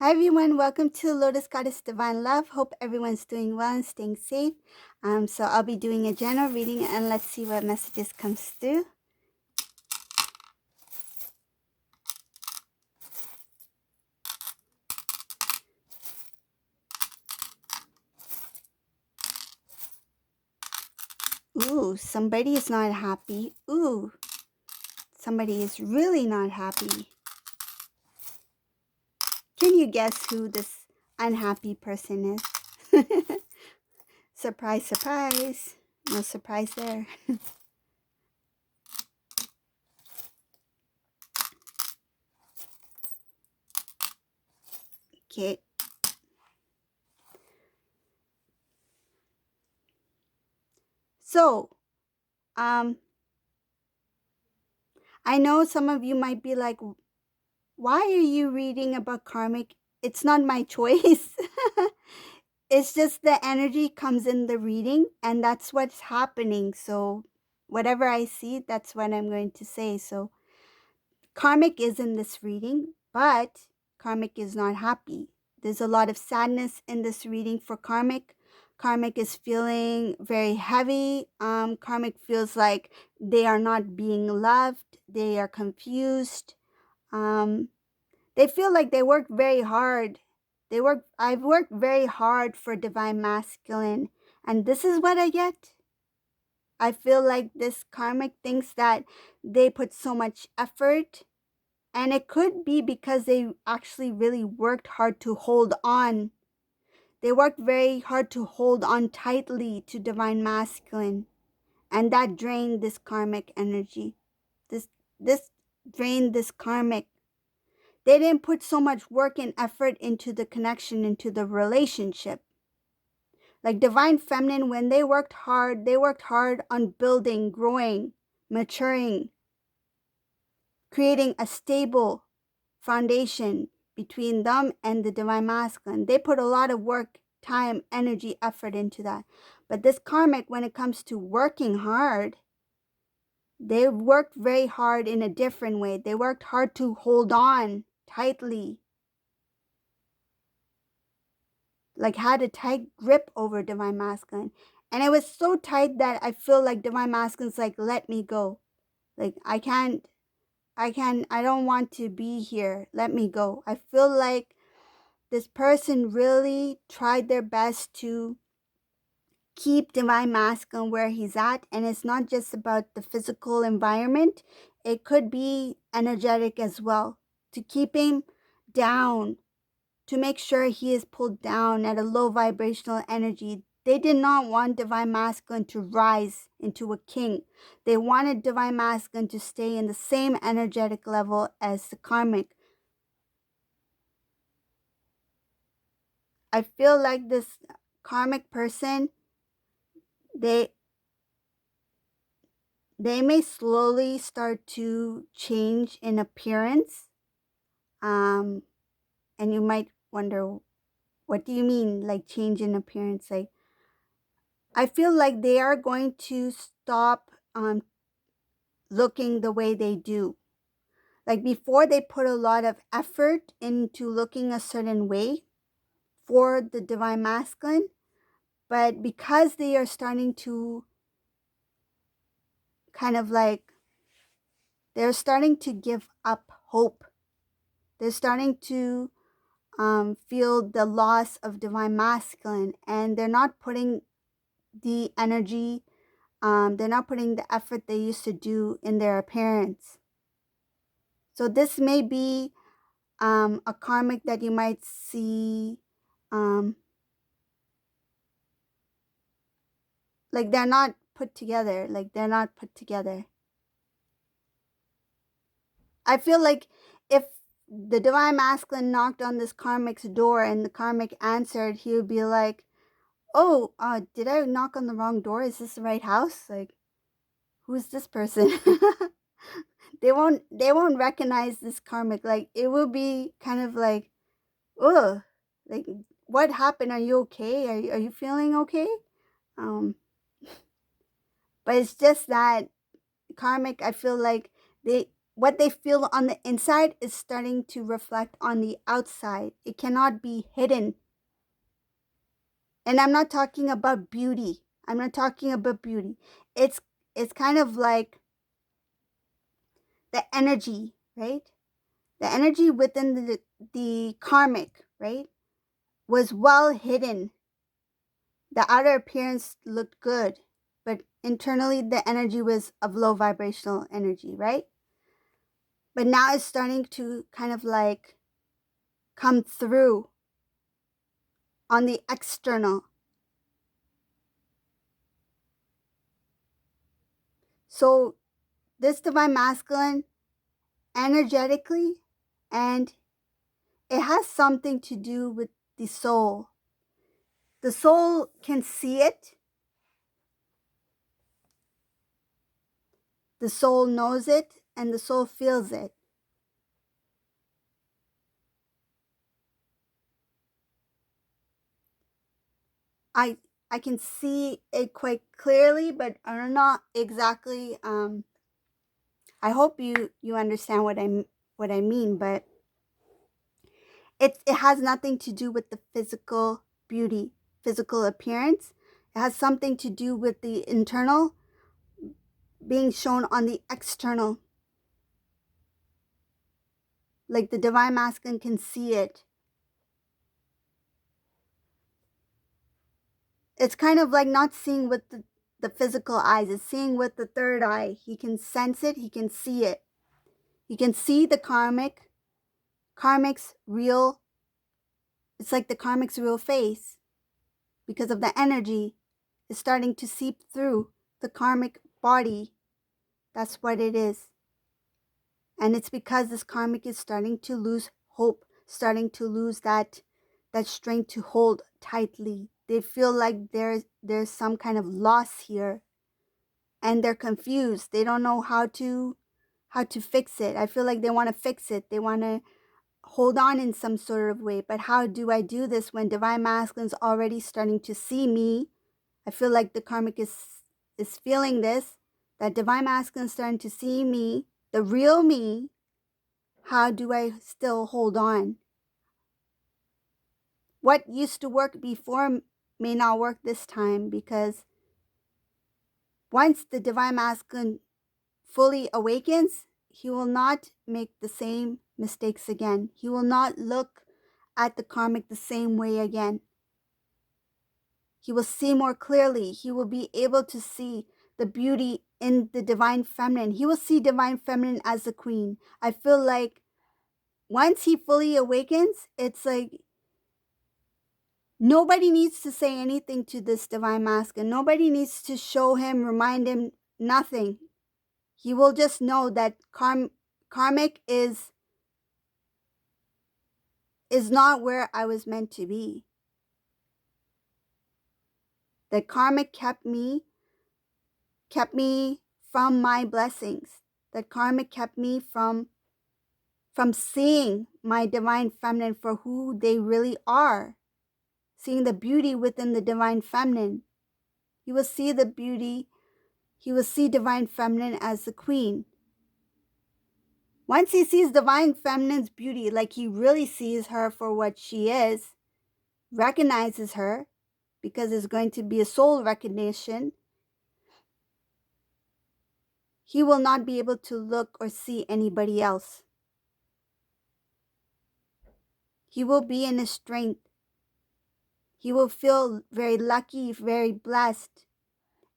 Hi everyone, welcome to Lotus Goddess Divine Love. Hope everyone's doing well and staying safe. So I'll be doing a general reading and let's see what messages comes through. Ooh, somebody is not happy. Ooh, somebody is really not happy. Can you guess who this unhappy person is? Surprise, surprise. No surprise there. Okay. So, I know some of you might be like, why are you reading about karmic? It's not my choice. It's just the energy comes in the reading and that's what's happening. So whatever I see, that's what I'm going to say. So karmic is in this reading, but karmic is not happy. There's a lot of sadness in this reading for karmic. Karmic is feeling very heavy. Karmic feels like they are not being loved. They are confused. Um, they feel like they worked very hard. I've worked very hard for divine masculine, and this is what I get. I feel like this karmic thinks that they put so much effort, and it could be because they actually really worked hard to hold on. They worked very hard to hold on tightly to divine masculine, and that drained this karmic energy. This drained this karmic. They didn't put so much work and effort into the connection, into the relationship. Like divine feminine, when they worked hard on building, growing, maturing, creating a stable foundation between them and the divine masculine. They put a lot of work, time, energy, effort into that. But this karmic, when it comes to working hard, they worked very hard in a different way. They worked hard to hold on tightly, like had a tight grip over divine masculine, and it was so tight that I feel like divine masculine's like, let me go, like I don't want to be here, let me go. I feel like this person really tried their best to keep divine masculine where he's at, and it's not just about the physical environment, it could be energetic as well, to keep him down, to make sure he is pulled down at a low vibrational energy. They did not want divine masculine to rise into a king. They wanted divine masculine to stay in the same energetic level as the karmic. I feel like this karmic person, they may slowly start to change in appearance. And you might wonder, what do you mean, like change in appearance? Like, I feel like they are going to stop looking the way they do. Like before, they put a lot of effort into looking a certain way for the divine masculine, but because they are starting to kind of like, they're starting to give up hope. They're starting to feel the loss of divine masculine, and they're not putting the energy, they're not putting the effort they used to do in their appearance. So this may be a karmic that you might see, like they're not put together, I feel like if the divine masculine knocked on this karmic's door and the karmic answered, he would be like, oh, did I knock on the wrong door? Is this the right house? Like, who's this person? They won't recognize this karmic. Like, it will be kind of like, ugh, like, what happened? Are you okay? Are you feeling okay? Um, but it's just that karmic, I feel like what they feel on the inside is starting to reflect on the outside. It cannot be hidden. And I'm not talking about beauty. I'm not talking about beauty. It's kind of like the energy, right? The energy within the karmic, right, was well hidden. The outer appearance looked good, but internally the energy was of low vibrational energy, right? But now it's starting to kind of like come through on the external. So this divine masculine, energetically, and it has something to do with the soul. The soul can see it. The soul knows it, and the soul feels it. I I can see it quite clearly, but I'm not exactly. I hope you understand what I mean, but it has nothing to do with the physical beauty, physical appearance. It has something to do with the internal being shown on the external. Like the divine masculine can see it. It's kind of like not seeing with the physical eyes. It's seeing with the third eye. He can sense it. He can see it. He can see the karmic's real. It's like the karmic's real face because of the energy is starting to seep through the karmic body. That's what it is. And it's because this karmic is starting to lose hope, starting to lose that strength to hold tightly. They feel like there's some kind of loss here, and they're confused. They don't know how to fix it. I feel like they want to fix it. They want to hold on in some sort of way. But how do I do this when divine masculine's already starting to see me? I feel like the karmic is feeling this, that divine masculine is starting to see me, the real me. How do I still hold on? What used to work before may not work this time, because once the divine masculine fully awakens, he will not make the same mistakes again. He will not look at the karmic the same way again. He will see more clearly. He will be able to see the beauty in the divine feminine. He will see divine feminine as the queen. I feel like once he fully awakens, it's like nobody needs to say anything to this divine masculine. Nobody needs to show him, remind him, nothing. He will just know that karmic is not where I was meant to be. That karmic kept me from my blessings. That karmic kept me from seeing my divine feminine for who they really are. Seeing the beauty within the divine feminine. He will see the beauty. He will see divine feminine as the queen. Once he sees divine feminine's beauty, like he really sees her for what she is, recognizes her, because it's going to be a soul recognition, he will not be able to look or see anybody else. He will be in his strength. He will feel very lucky, very blessed.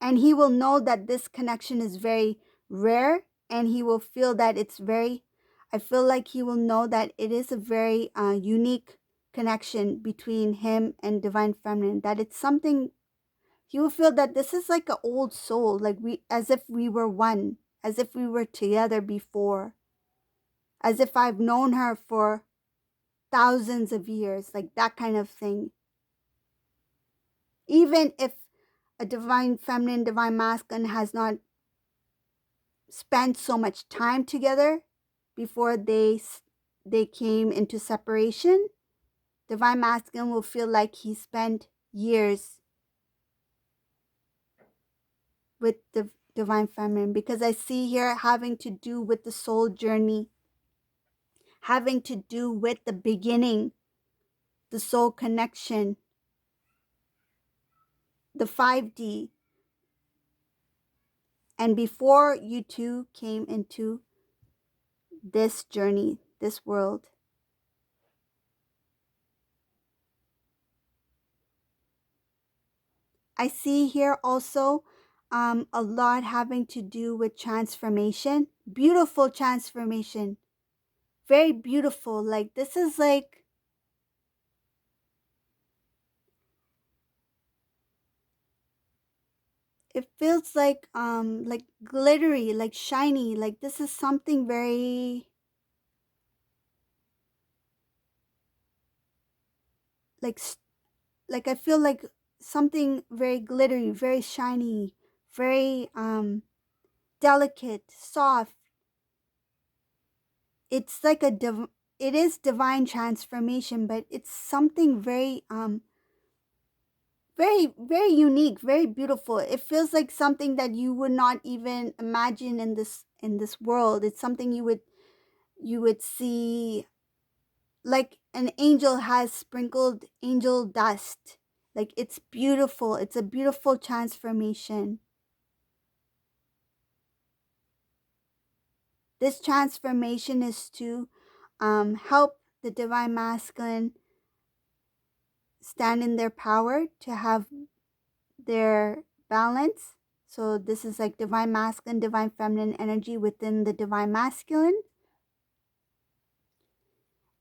And he will know that this connection is very rare, and he will feel that it's very, I feel like he will know that it is a very unique connection between him and divine feminine, that it's something, he will feel that this is like an old soul, like as if we were one, as if we were together before, as if I've known her for thousands of years, like that kind of thing. Even if a divine feminine, divine masculine has not spent so much time together before they came into separation, divine masculine will feel like he spent years with divine feminine, because I see here having to do with the soul journey, having to do with the beginning, the soul connection, the 5D. And before you two came into this journey, this world, I see here also a lot having to do with transformation, beautiful transformation, very beautiful. Like this is like, it feels like glittery, like shiny, like this is something very like like I feel like something very glittery, very shiny, very delicate, soft. It's like it is divine transformation, but it's something very unique, very beautiful. It feels like something that you would not even imagine in this world. It's something you would see, like an angel has sprinkled angel dust. Like it's beautiful. It's a beautiful transformation. This transformation is to help the divine masculine stand in their power, to have their balance. So this is like divine masculine, divine feminine energy within the divine masculine.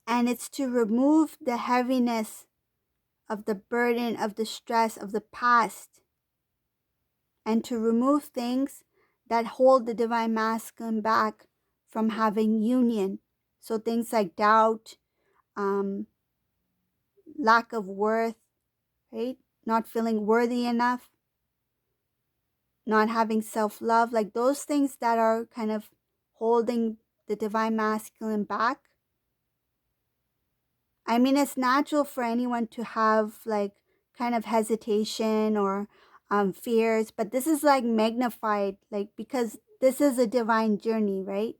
And it's to remove the heaviness of the burden, of the stress of the past, and to remove things that hold the divine masculine back from having union. So things like doubt, um, lack of worth, right? Not feeling worthy enough, not having self-love, like those things that are kind of holding the divine masculine back. I mean, it's natural for anyone to have like kind of hesitation or fears, but this is like magnified, like because this is a divine journey, right?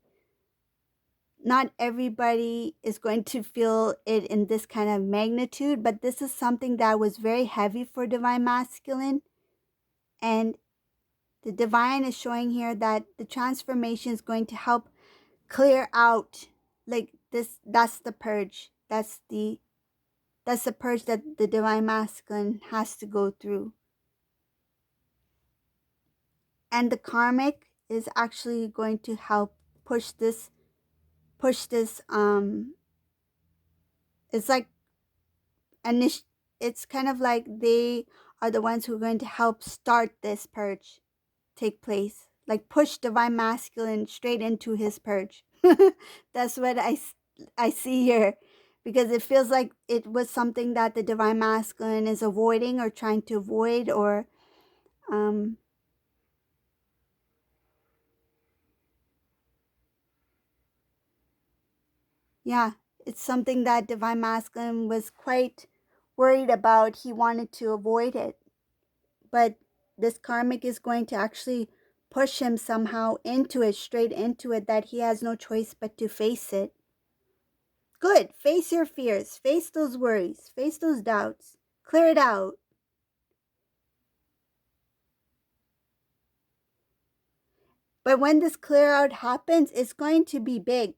Not everybody is going to feel it in this kind of magnitude, but this is something that was very heavy for divine masculine. And the divine is showing here that the transformation is going to help clear out like this. That's the purge. That's the purge that the divine masculine has to go through. And the karmic is actually going to help push this it's like it's kind of like they are the ones who are going to help start this purge take place, like push divine masculine straight into his purge. That's what I see here, because it feels like it was something that the divine masculine is avoiding or trying to avoid, or um yeah, it's something that divine masculine was quite worried about. He wanted to avoid it, but this karmic is going to actually push him somehow into it, straight into it, that he has no choice but to face it. Good. Face your fears. Face those worries. Face those doubts. Clear it out. But when this clear out happens, it's going to be big.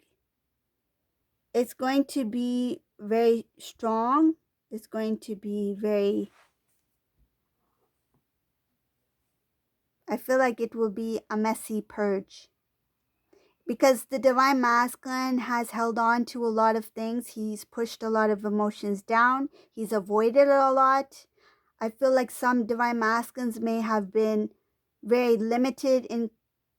It's going to be very strong. It's going to be very, I feel like it will be a messy purge. Because the divine masculine has held on to a lot of things. He's pushed a lot of emotions down. He's avoided it a lot. I feel like some divine masculines may have been very limited in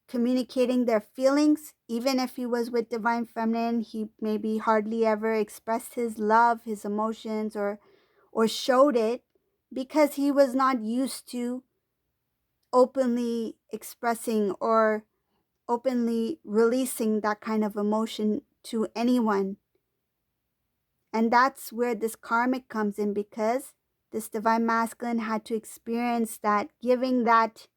communicating their feelings. Even if he was with divine feminine, he maybe hardly ever expressed his love, his emotions, or showed it, because he was not used to openly expressing or openly releasing that kind of emotion to anyone. And that's where this karmic comes in, because this divine masculine had to experience that, giving that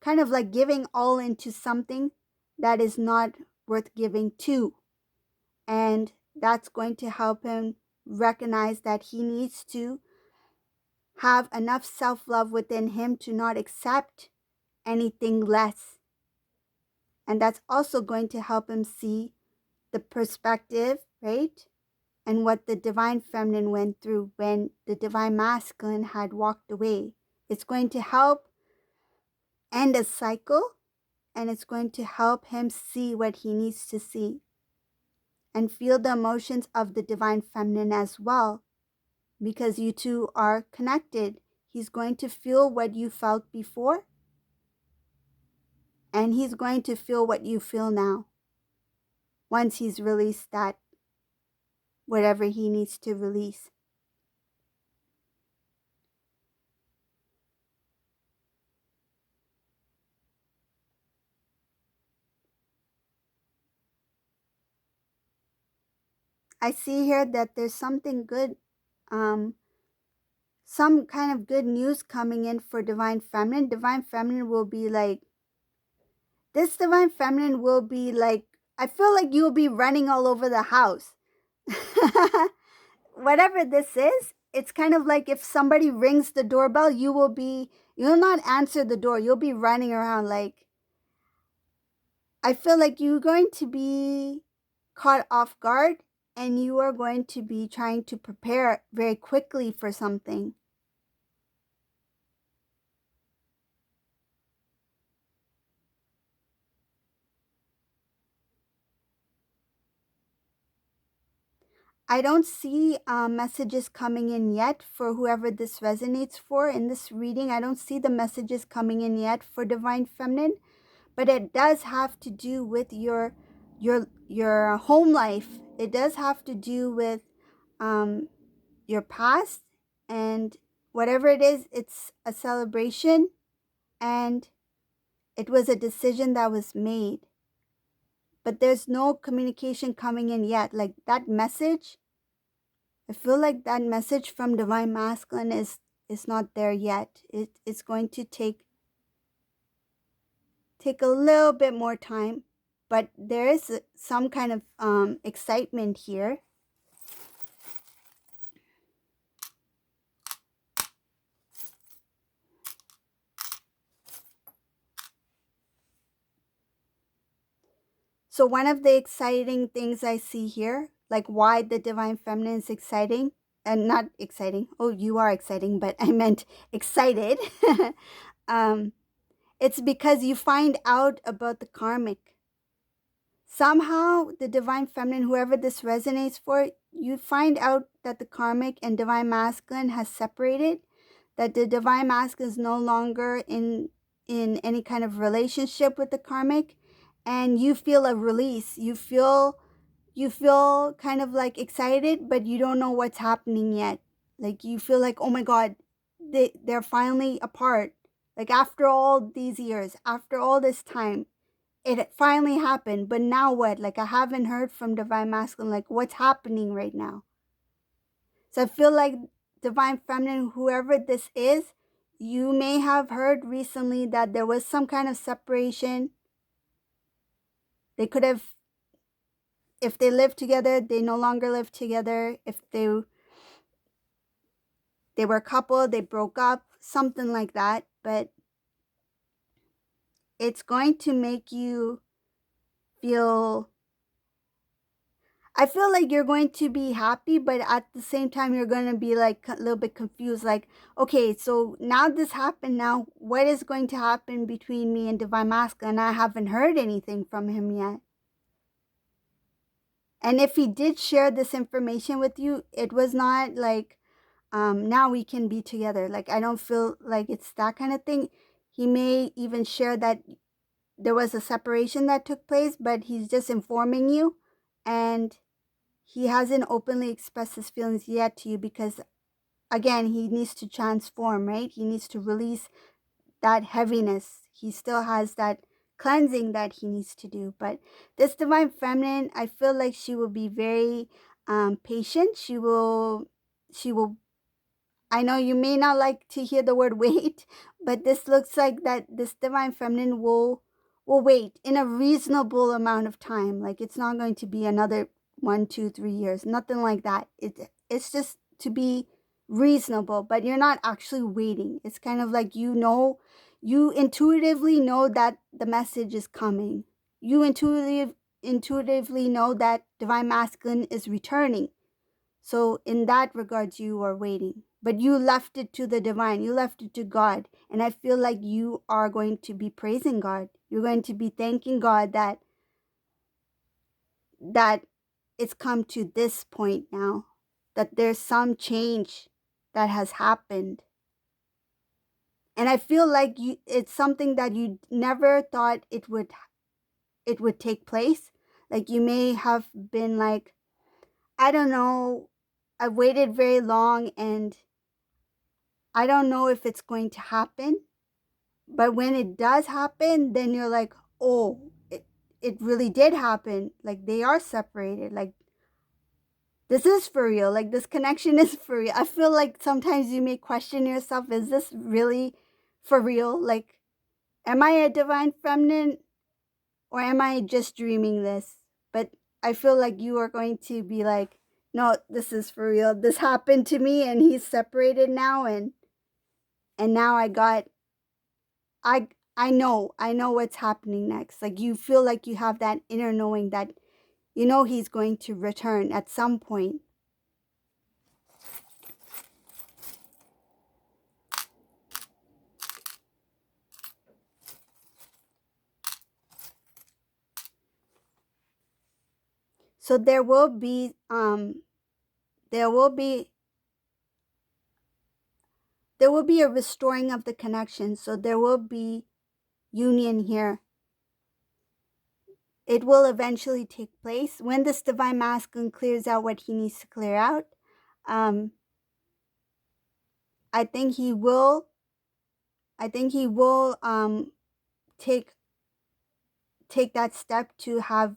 kind of like giving all into something that is not worth giving to. And that's going to help him recognize that he needs to have enough self-love within him to not accept anything less. And that's also going to help him see the perspective, right? And what the divine feminine went through when the divine masculine had walked away. It's going to help end a cycle, and it's going to help him see what he needs to see and feel the emotions of the divine feminine as well, because you two are connected. He's going to feel what you felt before, and he's going to feel what you feel now once he's released that, whatever he needs to release. I see here that there's something good, some kind of good news coming in for divine feminine. Divine feminine will be like, this divine feminine will be like, I feel like you'll be running all over the house. Whatever this is, it's kind of like if somebody rings the doorbell, you'll not answer the door. You'll be running around. Like, I feel like you're going to be caught off guard, and you are going to be trying to prepare very quickly for something. I don't see messages coming in yet for whoever this resonates for in this reading. I don't see the messages coming in yet for divine feminine, but it does have to do with your home life. It does have to do with your past, and whatever it is, it's a celebration, and it was a decision that was made. But there's no communication coming in yet. Like that message, I feel like that message from divine masculine is not there yet. It's going to take a little bit more time, but there is some kind of excitement here. So one of the exciting things I see here, like why the divine feminine is exciting, and not exciting. Oh, you are exciting, but I meant excited. It's because you find out about the karmic. Somehow, the divine feminine, whoever this resonates for, you find out that the karmic and divine masculine has separated, that the divine masculine is no longer in any kind of relationship with the karmic, and you feel a release. You feel kind of like excited, but you don't know what's happening yet. Like you feel like, oh my God, they're finally apart. Like after all these years, after all this time, it finally happened. But now what? Like I haven't heard from divine masculine. Like what's happening right now? So I feel like divine feminine, whoever this is, you may have heard recently that there was some kind of separation. They could have, if they lived together, they no longer live together. If they were a couple, they broke up, something like that. But it's going to make you feel, I feel like you're going to be happy, but at the same time, you're going to be like a little bit confused. Like, okay, so now this happened. Now, what is going to happen between me and divine masculine? I haven't heard anything from him yet. And if he did share this information with you, it was not like, now we can be together. Like, I don't feel like it's that kind of thing. He may even share that there was a separation that took place, but he's just informing you, and he hasn't openly expressed his feelings yet to you because, again, he needs to transform, right? He needs to release that heaviness. He still has that cleansing that he needs to do. But this divine feminine, I feel like she will be very patient. She will I know you may not like to hear the word wait, but this looks like that this divine feminine will wait in a reasonable amount of time. Like it's not going to be another 1, 2, 3 years, nothing like that. It's just to be reasonable, but you're not actually waiting. It's kind of like you intuitively know that the message is coming. You intuitively know that divine masculine is returning. So in that regards, you are waiting, but you left it to the divine. You left it to God. And I feel like you are going to be praising God. You're going to be thanking God that it's come to this point now, that there's some change that has happened. And I feel like it's something that you never thought it would take place. Like you may have been like, I don't know, I've waited very long and I don't know if it's going to happen. But when it does happen, then you're like, oh, it really did happen. Like they are separated. Like this is for real. Like this connection is for real. I feel like sometimes you may question yourself, is this really for real? Like, am I a divine feminine or am I just dreaming this? But I feel like you are going to be like, no, this is for real. This happened to me and he's separated now and now I I know what's happening next. Like you feel like you have that inner knowing that you know he's going to return at some point. So there will be there will be a restoring of the connection. So there will be union here. It will eventually take place when this divine masculine clears out what he needs to clear out. Um, I think he will. I think he will take that step to have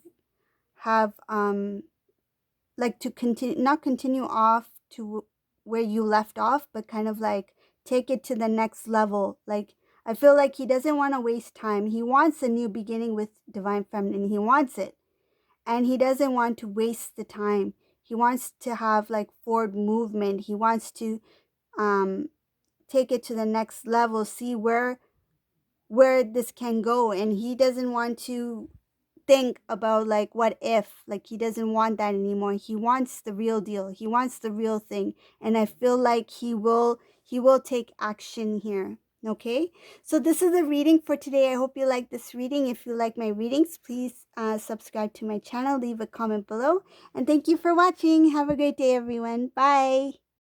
like to continue, not continue off to where you left off, but kind of like take it to the next level. Like I feel like he doesn't want to waste time. He wants a new beginning with divine feminine. He wants it, and he doesn't want to waste the time. He wants to have like forward movement. He wants to um take it to the next level, see where this can go, and he doesn't want to think about like what if. Like he doesn't want that anymore. He wants the real deal. He wants the real thing, and I feel like he will take action here. Okay, so this is the reading for today. I hope you like this reading. If you like my readings, please subscribe to my channel, leave a comment below, and thank you for watching. Have a great day, everyone. Bye.